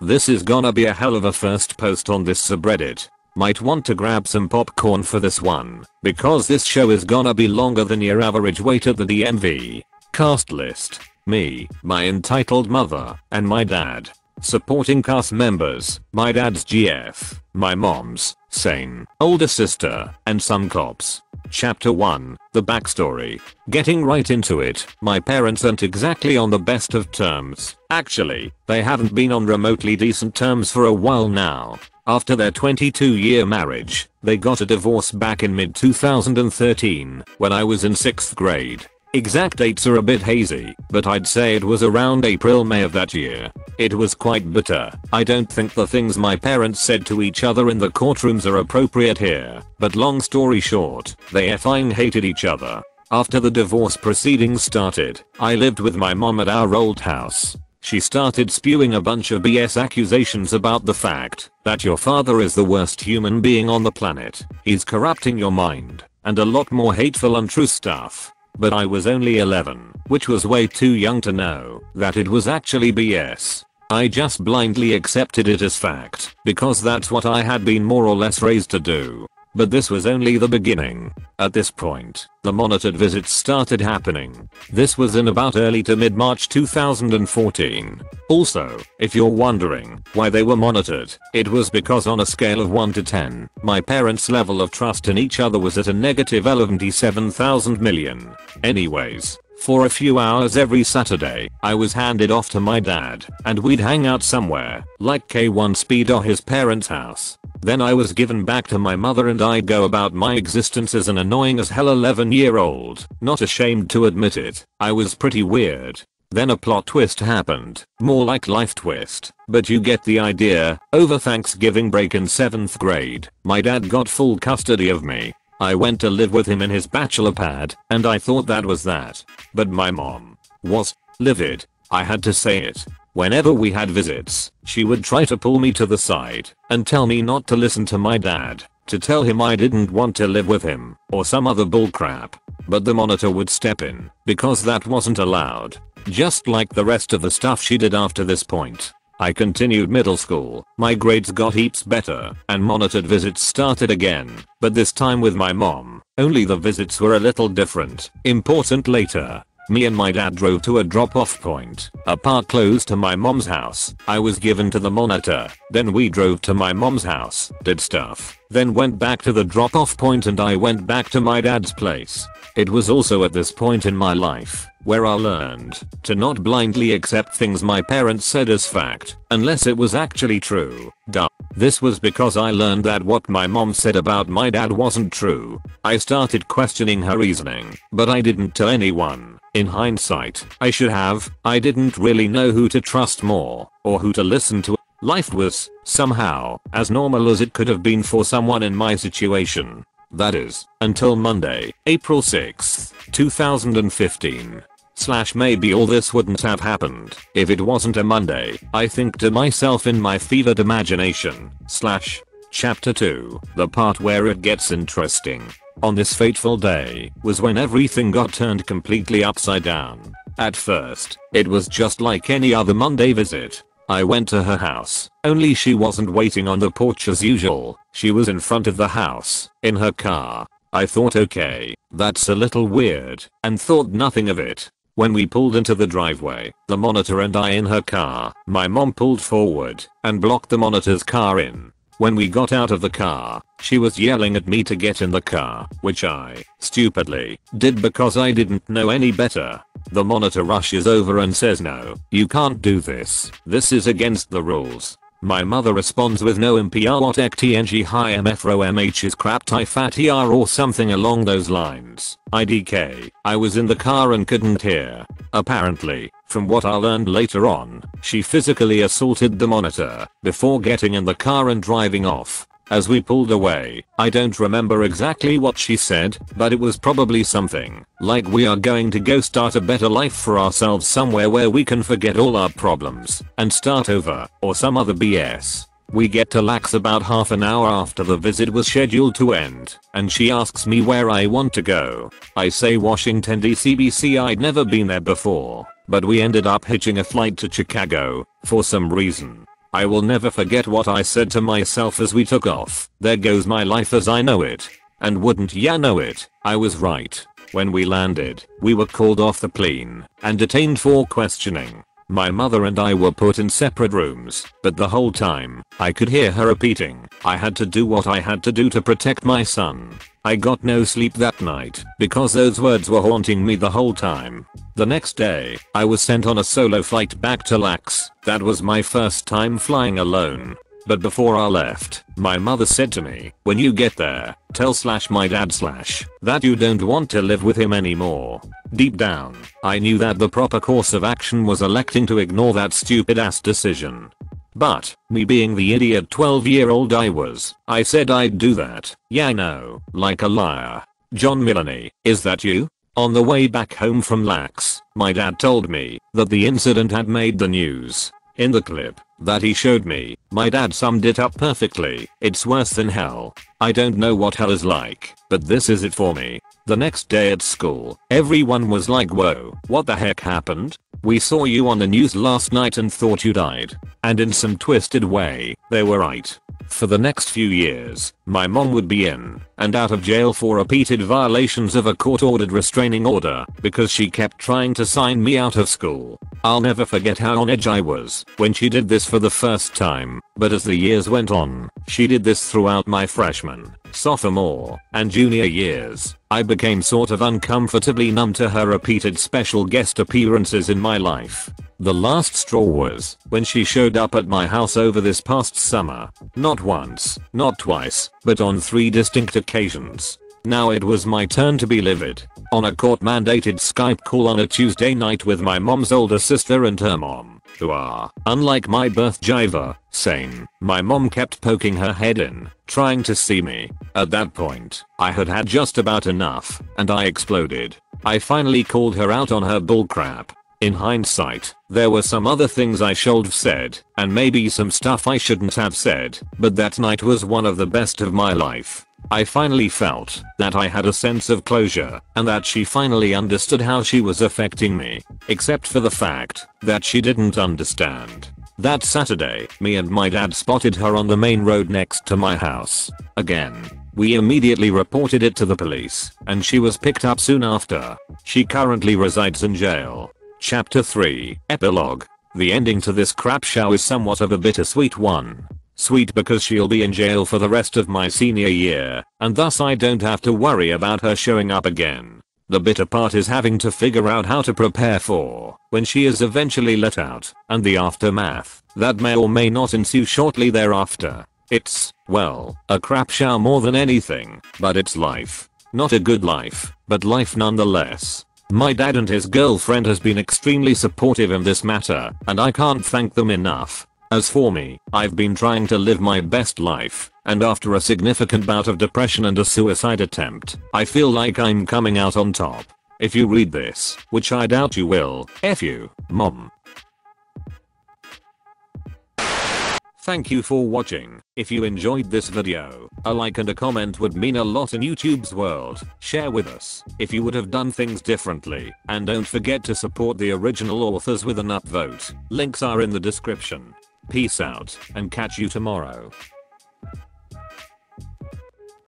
This is gonna be a hell of a first post on this subreddit. Might want to grab some popcorn for this one, because this show is gonna be longer than your average wait at the DMV. Cast list. Me, my entitled mother, and my dad. Supporting cast members, my dad's GF, my mom's sane older sister, and some cops. Chapter 1, the backstory. Getting right into it, my parents aren't exactly on the best of terms. Actually, they haven't been on remotely decent terms for a while now. After their 22-year marriage, they got a divorce back in mid-2013, when I was in 6th grade. Exact dates are a bit hazy, but I'd say it was around April-May of that year. It was quite bitter. I don't think the things my parents said to each other in the courtrooms are appropriate here, but long story short, they effing hated each other. After the divorce proceedings started, I lived with my mom at our old house. She started spewing a bunch of BS accusations about the fact that your father is the worst human being on the planet. He's corrupting your mind, and a lot more hateful untrue stuff. But I was only 11, which was way too young to know that it was actually BS. I just blindly accepted it as fact, because that's what I had been more or less raised to do. But this was only the beginning. At this point, the monitored visits started happening. This was in about early to mid-March 2014. Also, if you're wondering why they were monitored, it was because on a scale of 1 to 10, my parents' level of trust in each other was at a negative 11,700 million. Anyways, for a few hours every Saturday, I was handed off to my dad, and we'd hang out somewhere, like K1 Speed or his parents' house. Then I was given back to my mother and I'd go about my existence as an annoying as hell 11-year-old, not ashamed to admit it. I was pretty weird. Then a plot twist happened, more like life twist, but you get the idea. Over Thanksgiving break in 7th grade, my dad got full custody of me. I went to live with him in his bachelor pad, and I thought that was that. But my mom was livid. I had to say it. Whenever we had visits, she would try to pull me to the side and tell me not to listen to my dad, to tell him I didn't want to live with him, or some other bullcrap. But the monitor would step in, because that wasn't allowed. Just like the rest of the stuff she did after this point. I continued middle school, my grades got heaps better, and monitored visits started again, but this time with my mom, only the visits were a little different. Important later. Me and my dad drove to a drop-off point, a park close to my mom's house. I was given to the monitor, then we drove to my mom's house, did stuff, then went back to the drop-off point and I went back to my dad's place. It was also at this point in my life where I learned to not blindly accept things my parents said as fact, unless it was actually true. Duh. This was because I learned that what my mom said about my dad wasn't true. I started questioning her reasoning, but I didn't tell anyone. In hindsight, I should have. I didn't really know who to trust more, or who to listen to. Life was, somehow, as normal as it could have been for someone in my situation. That is, until Monday, April 6th, 2015. Maybe all this wouldn't have happened if it wasn't a Monday, I think to myself in my fevered imagination. Chapter 2, the part where it gets interesting. On this fateful day was when everything got turned completely upside down. At first, it was just like any other Monday visit. I went to her house, only she wasn't waiting on the porch as usual. She was in front of the house, in her car. I thought okay, that's a little weird, and thought nothing of it. When we pulled into the driveway, the monitor and I in her car, my mom pulled forward and blocked the monitor's car in. When we got out of the car, she was yelling at me to get in the car, which I, stupidly, did because I didn't know any better. The monitor rushes over and says no, you can't do this. This is against the rules. My mother responds with no impr what tng hi mfromh is crap tie fat er or something along those lines. IDK. I was in the car and couldn't hear. Apparently, from what I learned later on, she physically assaulted the monitor before getting in the car and driving off. As we pulled away, I don't remember exactly what she said, but it was probably something like we are going to go start a better life for ourselves somewhere where we can forget all our problems and start over, or some other BS. We get to Lax about half an hour after the visit was scheduled to end, and she asks me where I want to go. I say Washington DC BC. I'd never been there before, but we ended up hitching a flight to Chicago for some reason. I will never forget what I said to myself as we took off. There goes my life as I know it. And wouldn't ya know it, I was right. When we landed, we were called off the plane and detained for questioning. My mother and I were put in separate rooms, but the whole time, I could hear her repeating, I had to do what I had to do to protect my son. I got no sleep that night because those words were haunting me the whole time. The next day, I was sent on a solo flight back to Lax. That was my first time flying alone. But before I left, my mother said to me, when you get there, tell my dad that you don't want to live with him anymore. Deep down, I knew that the proper course of action was electing to ignore that stupid ass decision. But, me being the idiot 12-year-old I was, I said I'd do that. Yeah, I know, like a liar. John Milani, is that you? On the way back home from Lax, my dad told me that the incident had made the news. In the clip that he showed me, my dad summed it up perfectly. It's worse than hell. I don't know what hell is like, but this is it for me. The next day at school, everyone was like, whoa, what the heck happened? We saw you on the news last night and thought you died. And in some twisted way, they were right. For the next few years, my mom would be in and out of jail for repeated violations of a court-ordered restraining order because she kept trying to sign me out of school. I'll never forget how on edge I was when she did this for the first time, but as the years went on, she did this throughout my freshman, sophomore, and junior years. I became sort of uncomfortably numb to her repeated special guest appearances in my life. The last straw was when she showed up at my house over this past summer. Not once, not twice, but on 3 distinct occasions. Now it was my turn to be livid. On a court-mandated Skype call on a Tuesday night with my mom's older sister and her mom, who are, unlike my birth jiva, sane. My mom kept poking her head in, trying to see me. At that point, I had had just about enough, and I exploded. I finally called her out on her bullcrap. In hindsight, there were some other things I should've said, and maybe some stuff I shouldn't have said, but that night was one of the best of my life. I finally felt that I had a sense of closure, and that she finally understood how she was affecting me, except for the fact that she didn't understand. That Saturday, me and my dad spotted her on the main road next to my house. Again. We immediately reported it to the police, and she was picked up soon after. She currently resides in jail. Chapter 3, Epilogue. The ending to this crap show is somewhat of a bittersweet one. Sweet because she'll be in jail for the rest of my senior year, and thus I don't have to worry about her showing up again. The bitter part is having to figure out how to prepare for when she is eventually let out, and the aftermath that may or may not ensue shortly thereafter. It's, well, a crap show more than anything, but it's life. Not a good life, but life nonetheless. My dad and his girlfriend has been extremely supportive in this matter, and I can't thank them enough. As for me, I've been trying to live my best life, and after a significant bout of depression and a suicide attempt, I feel like I'm coming out on top. If you read this, which I doubt you will, F you, Mom. Thank you for watching. If you enjoyed this video, a like and a comment would mean a lot in YouTube's world. Share with us if you would have done things differently, and don't forget to support the original authors with an upvote. Links are in the description. Peace out, and catch you tomorrow.